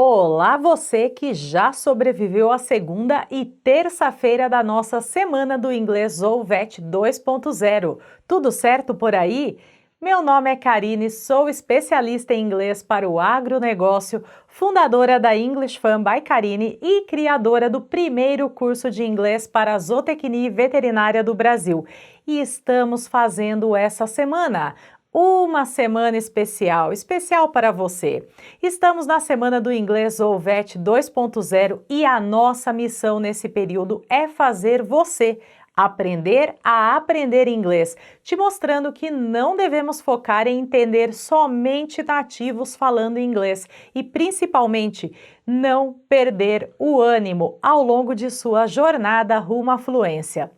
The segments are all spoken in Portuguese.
Olá, você que já sobreviveu à segunda e terça-feira da nossa Semana do Inglês ou VET 2.0. Tudo certo por aí? Meu nome é Karine, sou especialista em inglês para o agronegócio, fundadora da English Fun by Karine e criadora do primeiro curso de inglês para a zootecnia e veterinária do Brasil. E estamos fazendo essa semana uma semana especial, especial para você. Estamos na Semana do Inglês ou VET 2.0 e a nossa missão nesse período é fazer você aprender a aprender inglês, te mostrando que não devemos focar em entender somente nativos falando inglês e, principalmente, não perder o ânimo ao longo de sua jornada rumo à fluência.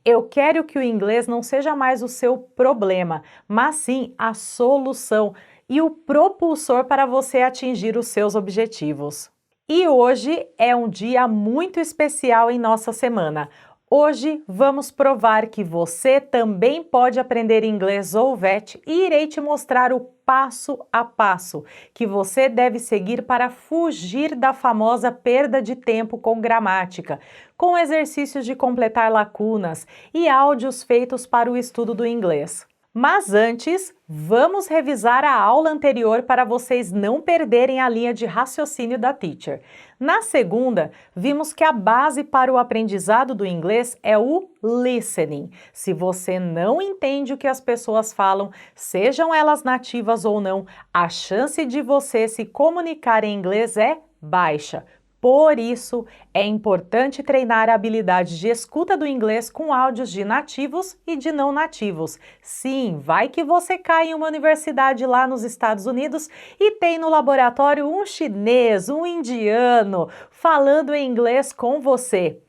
Eu quero que o inglês não seja mais o seu problema, mas sim a solução e o propulsor para você atingir os seus objetivos. E hoje é um dia muito especial em nossa semana. Hoje vamos provar que você também pode aprender inglês ou VET e irei te mostrar o passo a passo que você deve seguir para fugir da famosa perda de tempo com gramática, com exercícios de completar lacunas e áudios feitos para o estudo do inglês. Mas antes, vamos revisar a aula anterior para vocês não perderem a linha de raciocínio da teacher. Na segunda, vimos que a base para o aprendizado do inglês é o listening. Se você não entende o que as pessoas falam, sejam elas nativas ou não, a chance de você se comunicar em inglês é baixa. Por isso, é importante treinar a habilidade de escuta do inglês com áudios de nativos e de não nativos. Sim, vai que você cai em uma universidade lá nos Estados Unidos e tem no laboratório um chinês, um indiano, falando em inglês com você.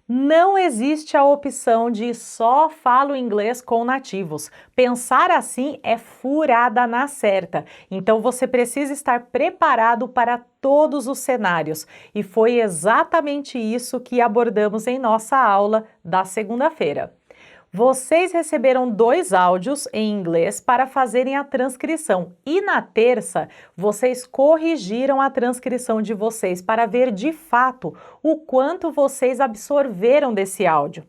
Não existe a opção de só falo inglês com nativos. Pensar assim é furada na certa. Então você precisa estar preparado para todos os cenários. E foi exatamente isso que abordamos em nossa aula da segunda-feira. Vocês receberam 2 áudios em inglês para fazerem a transcrição e na terça vocês corrigiram a transcrição de vocês para ver de fato o quanto vocês absorveram desse áudio.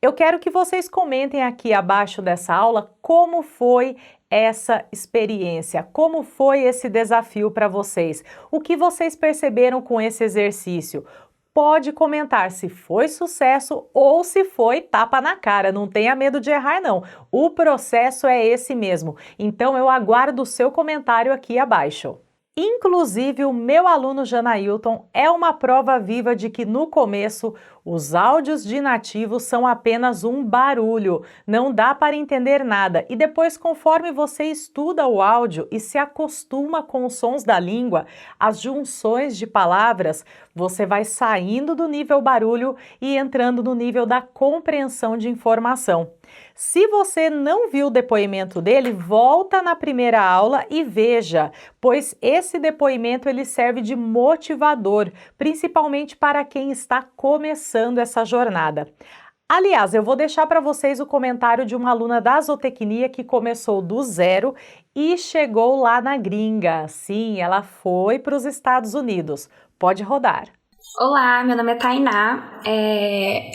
Eu quero que vocês comentem aqui abaixo dessa aula como foi essa experiência, como foi esse desafio para vocês, o que vocês perceberam com esse exercício. Pode comentar se foi sucesso ou se foi tapa na cara, não tenha medo de errar não, o processo é esse mesmo, então eu aguardo o seu comentário aqui abaixo. Inclusive, o meu aluno Janailton é uma prova viva de que no começo os áudios de nativos são apenas um barulho, não dá para entender nada e depois, conforme você estuda o áudio e se acostuma com os sons da língua, as junções de palavras, você vai saindo do nível barulho e entrando no nível da compreensão de informação. Se você não viu o depoimento dele, volta na primeira aula e veja, pois esse depoimento ele serve de motivador, principalmente para quem está começando essa jornada. Aliás, eu vou deixar para vocês o comentário de uma aluna da zootecnia que começou do zero e chegou lá na gringa. Sim, ela foi para os Estados Unidos. Pode rodar. Olá, meu nome é Tainá,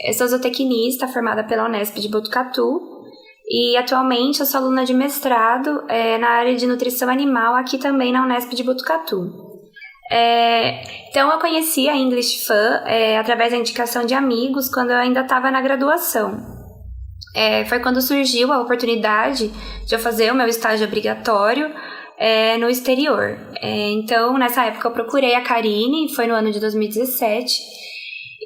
eu sou zootecnista formada pela Unesp de Botucatu e atualmente eu sou aluna de mestrado na área de nutrição animal aqui também na Unesp de Botucatu. Então eu conheci a English Fun através da indicação de amigos quando eu ainda estava na graduação. Foi quando surgiu a oportunidade de eu fazer o meu estágio obrigatório no exterior. Então, nessa época eu procurei a Karine, foi no ano de 2017,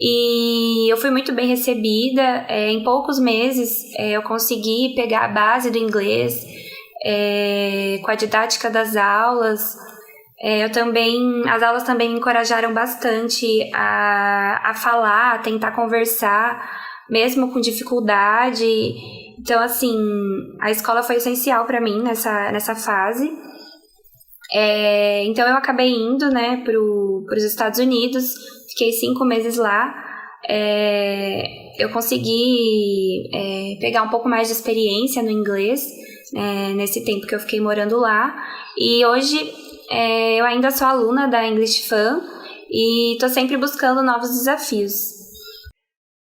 e eu fui muito bem recebida. Em poucos meses eu consegui pegar a base do inglês, com a didática das aulas. As aulas também me encorajaram bastante a falar, a tentar conversar, mesmo com dificuldade. Então, assim, a escola foi essencial para mim nessa fase. Então eu acabei indo, né, para os Estados Unidos, fiquei 5 meses lá. Eu consegui pegar um pouco mais de experiência no inglês nesse tempo que eu fiquei morando lá. E hoje Eu ainda sou aluna da English Fan e estou sempre buscando novos desafios.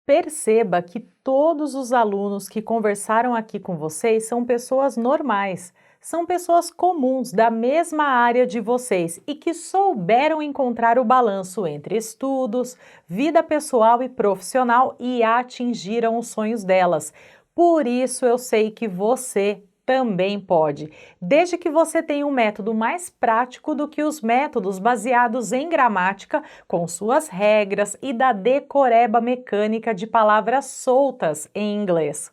Perceba que todos os alunos que conversaram aqui com vocês são pessoas normais, são pessoas comuns da mesma área de vocês e que souberam encontrar o balanço entre estudos, vida pessoal e profissional e atingiram os sonhos delas. Por isso eu sei que você também pode, desde que você tenha um método mais prático do que os métodos baseados em gramática, com suas regras e da decoreba mecânica de palavras soltas em inglês.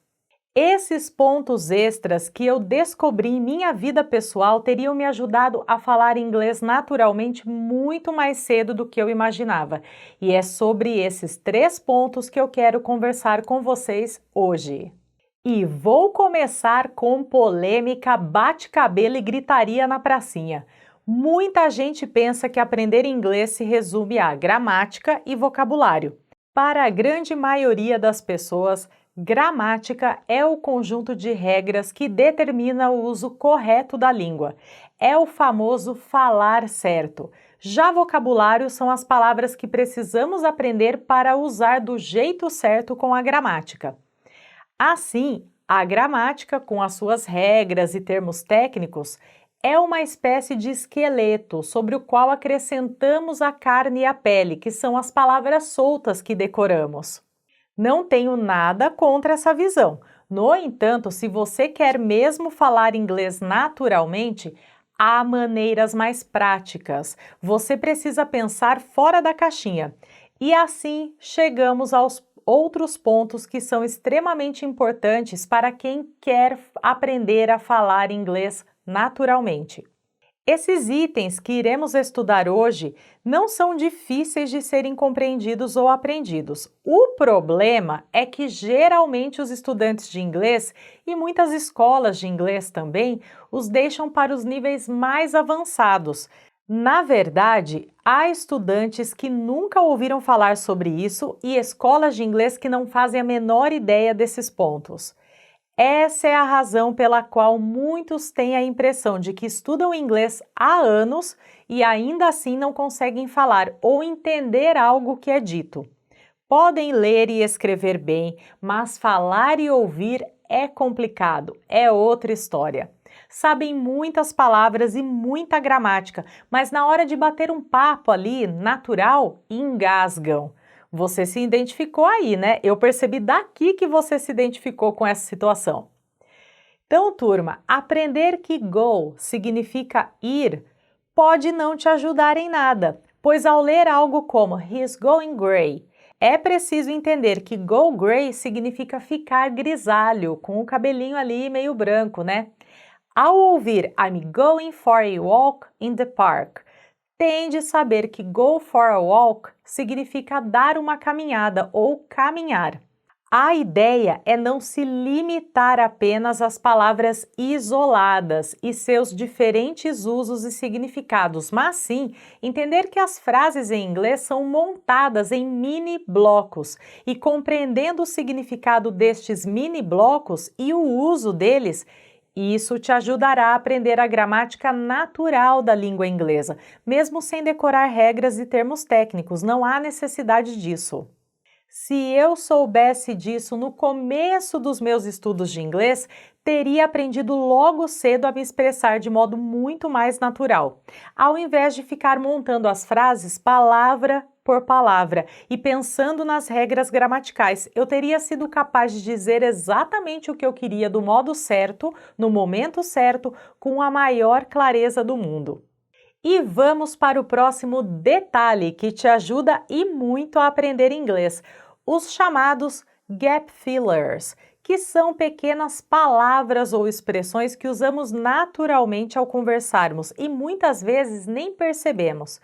Esses pontos extras que eu descobri em minha vida pessoal teriam me ajudado a falar inglês naturalmente muito mais cedo do que eu imaginava. E é sobre esses 3 pontos que eu quero conversar com vocês hoje. E vou começar com polêmica, bate-cabelo e gritaria na pracinha. Muita gente pensa que aprender inglês se resume a gramática e vocabulário. Para a grande maioria das pessoas, gramática é o conjunto de regras que determina o uso correto da língua. É o famoso falar certo. Já vocabulário são as palavras que precisamos aprender para usar do jeito certo com a gramática. Assim, a gramática, com as suas regras e termos técnicos, é uma espécie de esqueleto sobre o qual acrescentamos a carne e a pele, que são as palavras soltas que decoramos. Não tenho nada contra essa visão. No entanto, se você quer mesmo falar inglês naturalmente, há maneiras mais práticas. Você precisa pensar fora da caixinha. E assim chegamos aos outros pontos que são extremamente importantes para quem quer aprender a falar inglês naturalmente. Esses itens que iremos estudar hoje não são difíceis de serem compreendidos ou aprendidos. O problema é que geralmente os estudantes de inglês e muitas escolas de inglês também os deixam para os níveis mais avançados. Na verdade, há estudantes que nunca ouviram falar sobre isso e escolas de inglês que não fazem a menor ideia desses pontos. Essa é a razão pela qual muitos têm a impressão de que estudam inglês há anos e ainda assim não conseguem falar ou entender algo que é dito. Podem ler e escrever bem, mas falar e ouvir é complicado, é outra história. Sabem muitas palavras e muita gramática, mas na hora de bater um papo ali, natural, engasgam. Você se identificou aí, né? Eu percebi daqui que você se identificou com essa situação. Então, turma, aprender que go significa ir pode não te ajudar em nada, pois ao ler algo como He's going grey, é preciso entender que go grey significa ficar grisalho, com o cabelinho ali meio branco, né? Ao ouvir I'm going for a walk in the park, tende a saber que go for a walk significa dar uma caminhada ou caminhar. A ideia é não se limitar apenas às palavras isoladas e seus diferentes usos e significados, mas sim entender que as frases em inglês são montadas em mini blocos e compreendendo o significado destes mini blocos e o uso deles, isso te ajudará a aprender a gramática natural da língua inglesa, mesmo sem decorar regras e termos técnicos, não há necessidade disso. Se eu soubesse disso no começo dos meus estudos de inglês, teria aprendido logo cedo a me expressar de modo muito mais natural, ao invés de ficar montando as frases palavra por palavra e pensando nas regras gramaticais. Eu teria sido capaz de dizer exatamente o que eu queria do modo certo, no momento certo, com a maior clareza do mundo. E vamos para o próximo detalhe que te ajuda e muito a aprender inglês, os chamados gap fillers, que são pequenas palavras ou expressões que usamos naturalmente ao conversarmos e muitas vezes nem percebemos.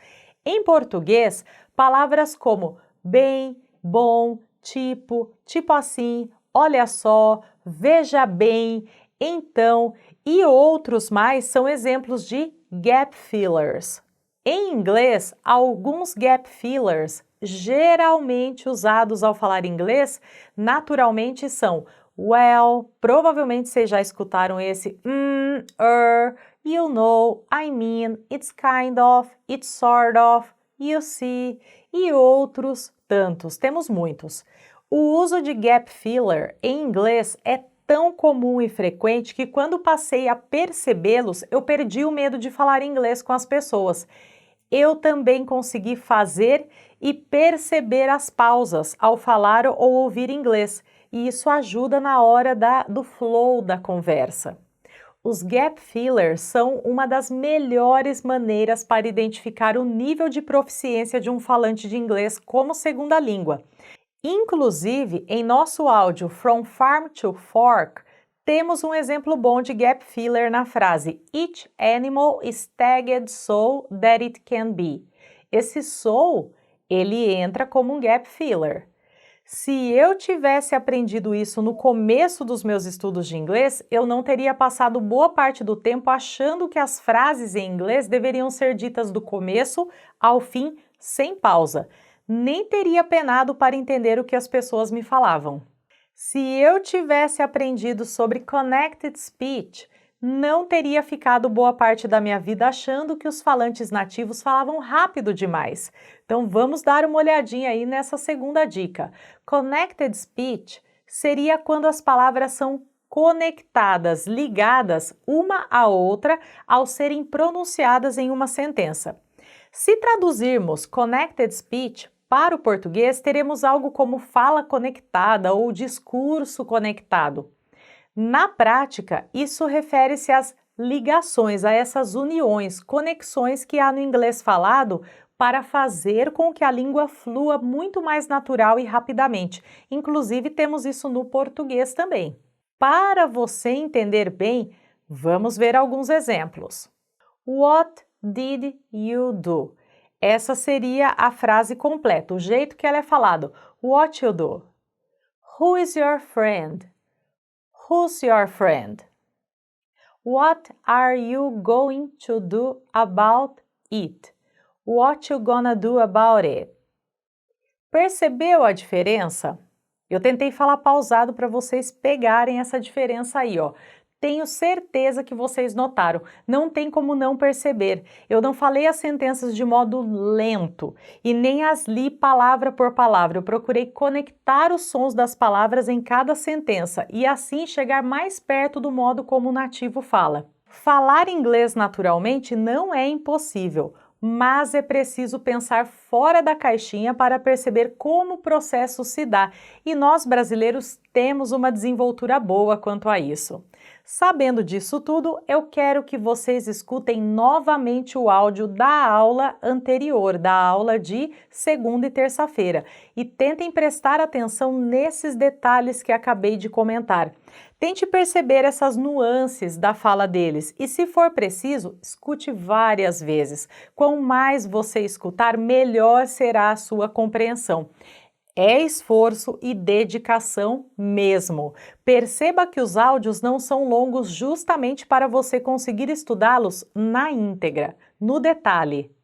Em português, palavras como bem, bom, tipo assim, olha só, veja bem, então e outros mais são exemplos de gap fillers. Em inglês, alguns gap fillers, geralmente usados ao falar inglês, naturalmente são well, provavelmente vocês já escutaram esse, you know, I mean, it's kind of, it's sort of, you see e outros tantos. Temos muitos. O uso de gap filler em inglês é tão comum e frequente que quando passei a percebê-los, eu perdi o medo de falar inglês com as pessoas. Eu também consegui fazer e perceber as pausas ao falar ou ouvir inglês, e isso ajuda na hora do flow da conversa. Os gap fillers são uma das melhores maneiras para identificar o nível de proficiência de um falante de inglês como segunda língua. Inclusive, em nosso áudio From Farm to Fork, temos um exemplo bom de gap filler na frase Each animal is tagged so that it can be. Esse so, ele entra como um gap filler. Se eu tivesse aprendido isso no começo dos meus estudos de inglês, eu não teria passado boa parte do tempo achando que as frases em inglês deveriam ser ditas do começo ao fim, sem pausa. Nem teria penado para entender o que as pessoas me falavam. Se eu tivesse aprendido sobre Connected Speech, não teria ficado boa parte da minha vida achando que os falantes nativos falavam rápido demais. Então vamos dar uma olhadinha aí nessa segunda dica. Connected Speech seria quando as palavras são conectadas, ligadas uma à outra ao serem pronunciadas em uma sentença. Se traduzirmos Connected Speech para o português, teremos algo como fala conectada ou discurso conectado. Na prática, isso refere-se às ligações, a essas uniões, conexões que há no inglês falado para fazer com que a língua flua muito mais natural e rapidamente. Inclusive, temos isso no português também. Para você entender bem, vamos ver alguns exemplos. What did you do? Essa seria a frase completa, o jeito que ela é falado. What you do? Who is your friend? Who's your friend? What are you going to do about it? What you gonna do about it? Percebeu a diferença? Eu tentei falar pausado para vocês pegarem essa diferença aí, ó. Tenho certeza que vocês notaram, não tem como não perceber. Eu não falei as sentenças de modo lento e nem as li palavra por palavra. Eu procurei conectar os sons das palavras em cada sentença e assim chegar mais perto do modo como o nativo fala. Falar inglês naturalmente não é impossível, mas é preciso pensar fora da caixinha para perceber como o processo se dá, e nós brasileiros temos uma desenvoltura boa quanto a isso. Sabendo disso tudo, eu quero que vocês escutem novamente o áudio da aula anterior, da aula de segunda e terça-feira, e tentem prestar atenção nesses detalhes que acabei de comentar. Tente perceber essas nuances da fala deles e, se for preciso, escute várias vezes. Quanto mais você escutar, melhor será a sua compreensão. É esforço e dedicação mesmo. Perceba que os áudios não são longos justamente para você conseguir estudá-los na íntegra, no detalhe.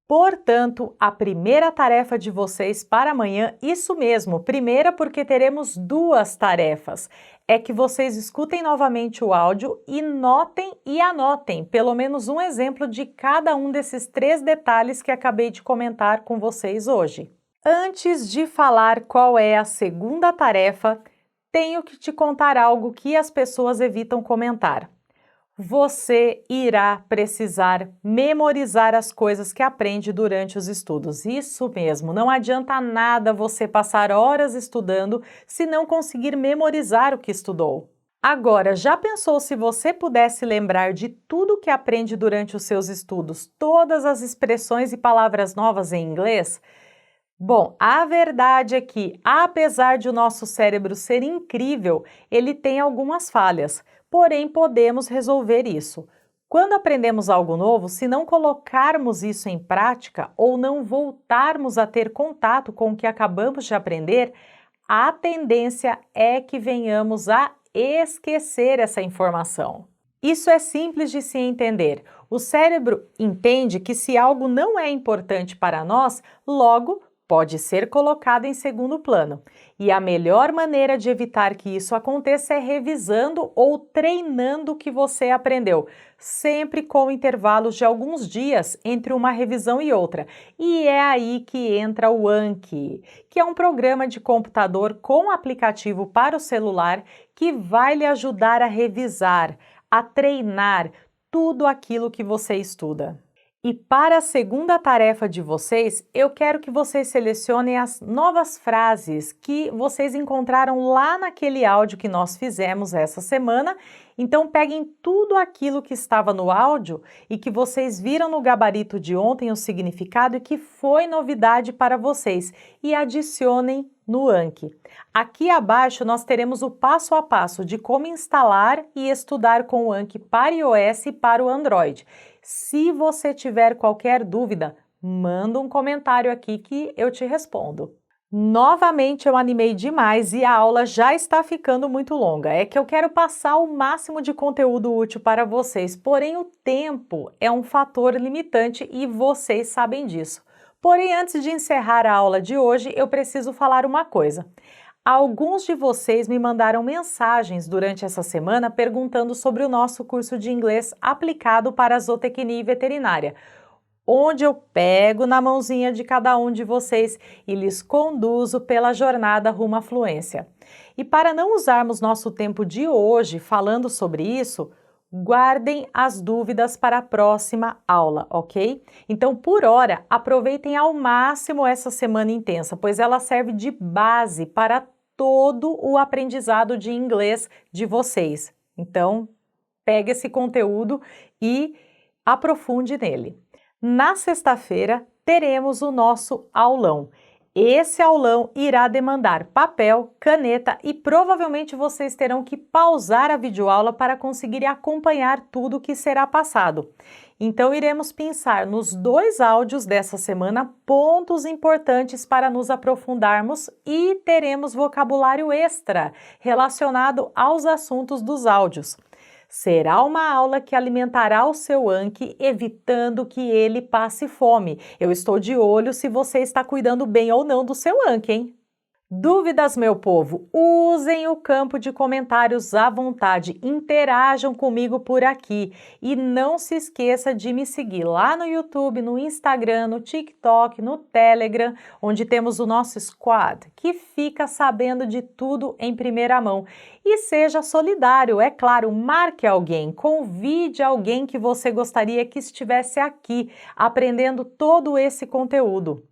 Portanto, a primeira tarefa de vocês para amanhã, isso mesmo, primeira porque teremos duas tarefas, é que vocês escutem novamente o áudio e notem e anotem pelo menos um exemplo de cada um desses 3 detalhes que acabei de comentar com vocês hoje. Antes de falar qual é a segunda tarefa, tenho que te contar algo que as pessoas evitam comentar. Você irá precisar memorizar as coisas que aprende durante os estudos. Isso mesmo, não adianta nada você passar horas estudando se não conseguir memorizar o que estudou. Agora, já pensou se você pudesse lembrar de tudo que aprende durante os seus estudos, todas as expressões e palavras novas em inglês? Bom, a verdade é que, apesar de o nosso cérebro ser incrível, ele tem algumas falhas, porém podemos resolver isso. Quando aprendemos algo novo, se não colocarmos isso em prática ou não voltarmos a ter contato com o que acabamos de aprender, a tendência é que venhamos a esquecer essa informação. Isso é simples de se entender. O cérebro entende que se algo não é importante para nós, logo pode ser colocado em segundo plano. E a melhor maneira de evitar que isso aconteça é revisando ou treinando o que você aprendeu, sempre com intervalos de alguns dias entre uma revisão e outra. E é aí que entra o Anki, que é um programa de computador com aplicativo para o celular que vai lhe ajudar a revisar, a treinar tudo aquilo que você estuda. E para a segunda tarefa de vocês, eu quero que vocês selecionem as novas frases que vocês encontraram lá naquele áudio que nós fizemos essa semana. Então, peguem tudo aquilo que estava no áudio e que vocês viram no gabarito de ontem o significado e que foi novidade para vocês e adicionem no Anki. Aqui abaixo nós teremos o passo a passo de como instalar e estudar com o Anki para iOS e para o Android. Se você tiver qualquer dúvida, manda um comentário aqui que eu te respondo. Novamente eu animei demais e a aula já está ficando muito longa. É que eu quero passar o máximo de conteúdo útil para vocês, porém o tempo é um fator limitante e vocês sabem disso. Porém, antes de encerrar a aula de hoje, eu preciso falar uma coisa. Alguns de vocês me mandaram mensagens durante essa semana perguntando sobre o nosso curso de inglês aplicado para a zootecnia e veterinária, onde eu pego na mãozinha de cada um de vocês e lhes conduzo pela jornada rumo à fluência. E para não usarmos nosso tempo de hoje falando sobre isso, guardem as dúvidas para a próxima aula, ok? Então, por hora, aproveitem ao máximo essa semana intensa, pois ela serve de base para todo o aprendizado de inglês de vocês. Então, pegue esse conteúdo e aprofunde nele. Na sexta-feira, teremos o nosso aulão. Esse aulão irá demandar papel, caneta e provavelmente vocês terão que pausar a videoaula para conseguir acompanhar tudo o que será passado. Então, iremos pensar nos 2 áudios dessa semana pontos importantes para nos aprofundarmos e teremos vocabulário extra relacionado aos assuntos dos áudios. Será uma aula que alimentará o seu Anki, evitando que ele passe fome. Eu estou de olho se você está cuidando bem ou não do seu Anki, hein? Dúvidas, meu povo? Usem o campo de comentários à vontade, interajam comigo por aqui e não se esqueça de me seguir lá no YouTube, no Instagram, no TikTok, no Telegram, onde temos o nosso squad, que fica sabendo de tudo em primeira mão. E seja solidário, é claro, marque alguém, convide alguém que você gostaria que estivesse aqui aprendendo todo esse conteúdo.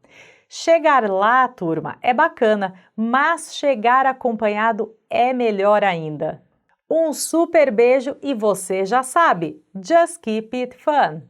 Chegar lá, turma, é bacana, mas chegar acompanhado é melhor ainda. Um super beijo e você já sabe, just keep it fun!